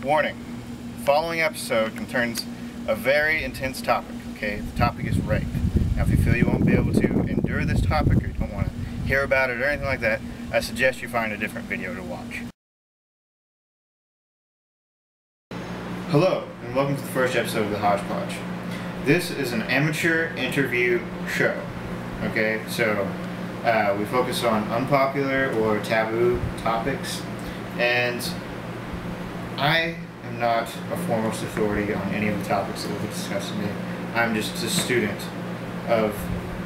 Warning, the following episode contains a very intense topic, okay? The topic is rape. Now if you feel you won't be able to endure this topic or you don't want to hear about it or anything like that, I suggest you find a different video to watch. Hello, and welcome to the first episode of the HodgePog. This is an amateur interview show, okay? So we focus on unpopular or taboo topics, and I am not a foremost authority on any of the topics that we'll be discussing today. I'm just a student of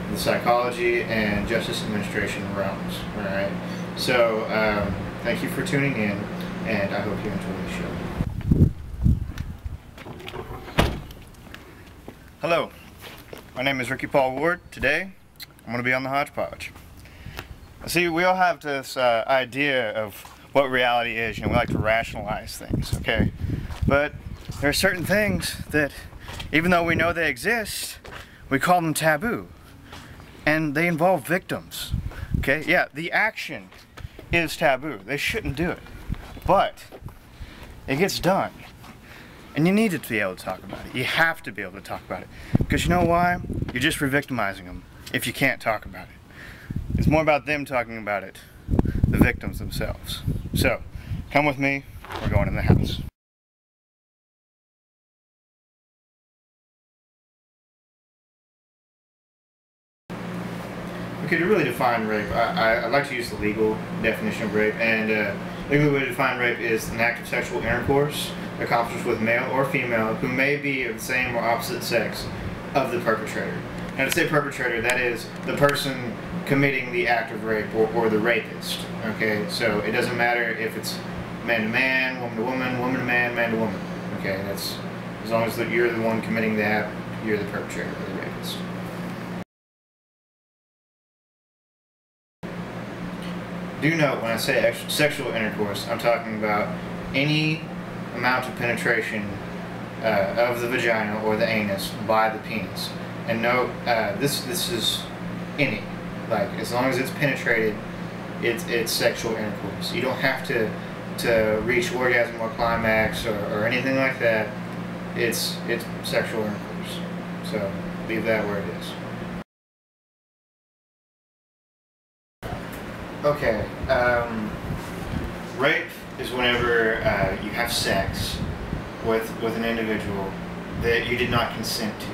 the psychology and justice administration realms, alright? So, thank you for tuning in, and I hope you enjoy the show. Hello, my name is Ricky Paul Ward. Today, I'm going to be on the HodgePog. See, we all have this idea of what reality is. You know, we like to rationalize things, okay? But there are certain things that, even though we know they exist, we call them taboo. And they involve victims, okay? Yeah, the action is taboo. They shouldn't do it. But it gets done. And you need to be able to talk about it. You have to be able to talk about it. Because you know why? You're just re-victimizing them if you can't talk about it. It's more about them talking about it, the victims themselves. So, come with me, we're going in the house. Okay, to really define rape, I'd like to use the legal definition of rape, and the legal way to define rape is an act of sexual intercourse accomplished with male or female who may be of the same or opposite sex of the perpetrator. Now to say perpetrator, that is the person committing the act of rape or the rapist, okay? So it doesn't matter if it's man to man, woman to woman, woman to man, man to woman, okay? That's, as long as you're the one committing the act, you're the perpetrator or the rapist. Do note when I say sexual intercourse, I'm talking about any amount of penetration of the vagina or the anus by the penis. And note, this is any. Like, as long as it's penetrated, it's sexual intercourse. You don't have to reach orgasm or climax or anything like that. It's sexual intercourse. So leave that where it is. Okay, rape is whenever you have sex with an individual that you did not consent to.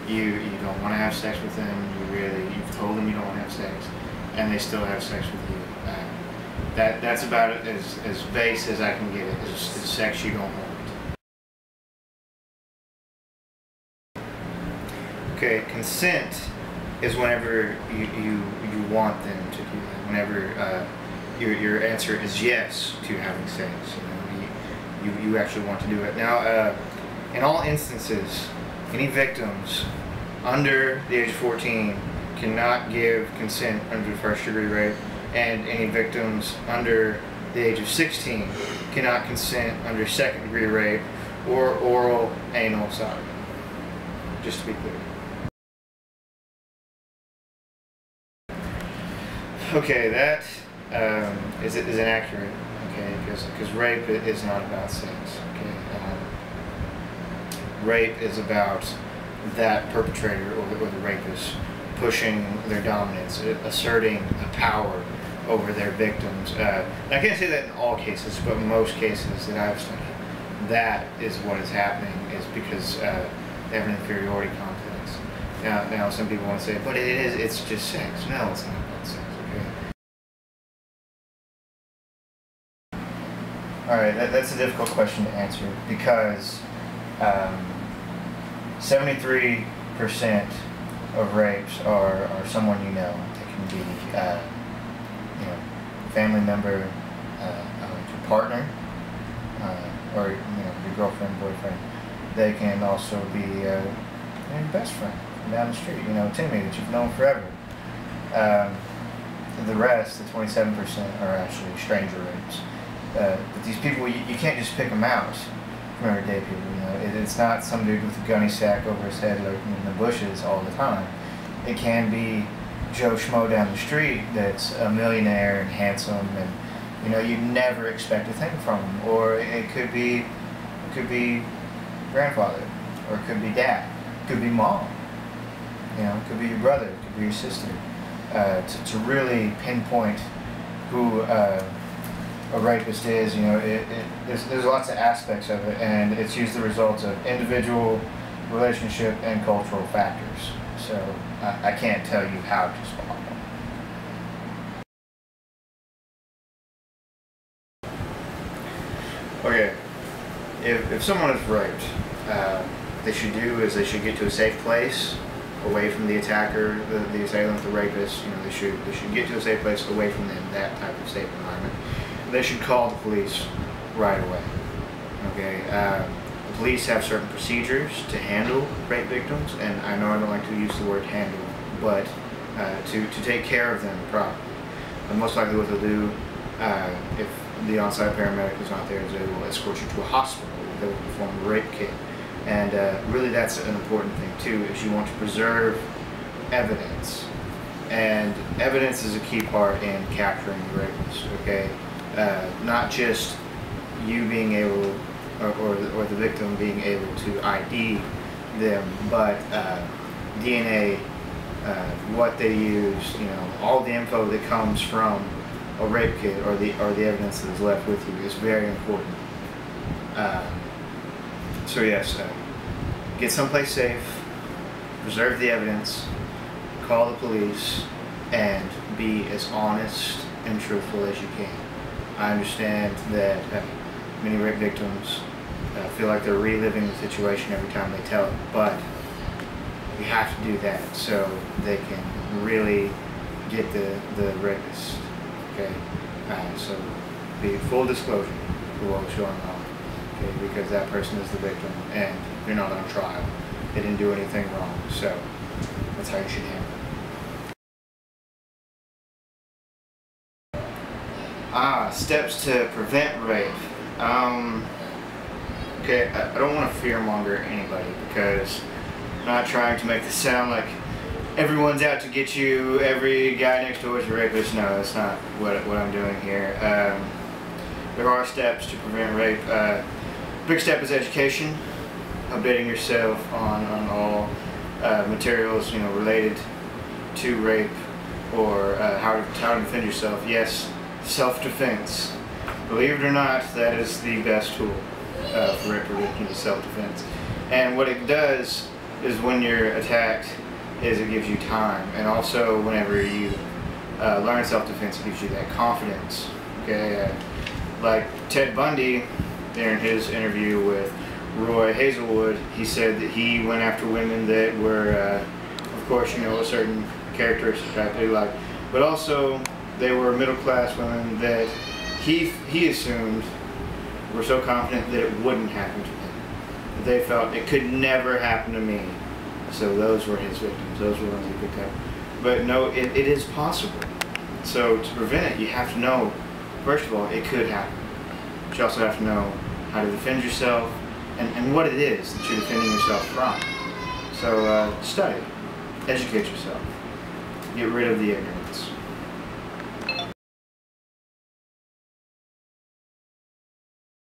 You don't want to have sex with them. You've told them you don't want to have sex, and they still have sex with you. That's about it, as base as I can get it. Is sex you don't want. Okay, consent is whenever you want them to do that. Whenever your answer is yes to having sex, you actually want to do it. Now, in all instances, any victims under the age of 14 cannot give consent under first-degree rape, and any victims under the age of 16 cannot consent under second-degree rape or oral anal sodomy. Just to be clear. Okay, that is inaccurate. Okay, because rape is not about sex. Okay, rape is about that perpetrator or the rapist pushing their dominance, asserting a power over their victims. I can't say that in all cases, but in most cases that I've studied, that is what is happening, is because they have an inferiority complex. Now some people want to say, but it's just sex. No, it's not about sex. Alright, that's a difficult question to answer because 73% of rapes are someone you know. They can be family member, your partner, or your girlfriend, boyfriend. They can also be your best friend from down the street, Timmy, that you've known forever. The rest, the 27%, are actually stranger rapes. But these people, you can't just pick them out from everyday people. It's not some dude with a gunny sack over his head lurking in the bushes all the time. It can be Joe Schmo down the street that's a millionaire and handsome and You know, you never expect a thing from them. Or it could be grandfather, or it could be dad, it could be mom. You know, it could be your brother, it could be your sister. To really pinpoint who a rapist is, you know, there's lots of aspects of it, and it's usually the results of individual, relationship, and cultural factors. So I can't tell you how to spot them. Okay, if someone is raped, what they should do is they should get to a safe place, away from the attacker, the assailant, the rapist. You know, they should get to a safe place away from them, that type of safe environment. They should call the police right away. Okay, the police have certain procedures to handle rape victims, and I know I don't like to use the word handle, but to take care of them properly. And most likely what they'll do, if the on-site paramedic is not there, is they will escort you to a hospital. They will perform a rape kit. And really that's an important thing too, is you want to preserve evidence. And evidence is a key part in capturing the rapist, okay? Not just you being able, or the victim being able to ID them, but DNA, what they used, you know, all the info that comes from a rape kit, or the evidence that is left with you, is very important. So yes, get someplace safe, preserve the evidence, call the police, and be as honest and truthful as you can. I understand that many rape victims feel like they're reliving the situation every time they tell it, but you have to do that so they can really get the rapist. Okay, so be full disclosure for what was going on. Okay, because that person is the victim, and you're not on trial. They didn't do anything wrong, so that's how you should handle it. Steps to prevent rape. Okay, I don't want to fearmonger anybody, because I'm not trying to make this sound like everyone's out to get you, every guy next door is a rapist. No, that's not what I'm doing here. There are steps to prevent rape. Big step is education, updating yourself on all materials, you know, related to rape, or how to defend yourself. Yes, self-defense. Believe it or not, that is the best tool for rape prevention, is self-defense. And what it does is, when you're attacked, is it gives you time, and also whenever you learn self-defense, it gives you that confidence. Okay, like Ted Bundy, there in his interview with Roy Hazelwood, he said that he went after women that were, of course, you know, a certain characteristic that they like, but also they were middle-class women that he assumed were so confident that it wouldn't happen to them. They felt it could never happen to me. So those were his victims. Those were the ones he picked up. But no, it is possible. So to prevent it, you have to know, first of all, it could happen. But you also have to know how to defend yourself, and what it is that you're defending yourself from. So study, educate yourself, get rid of the ignorance.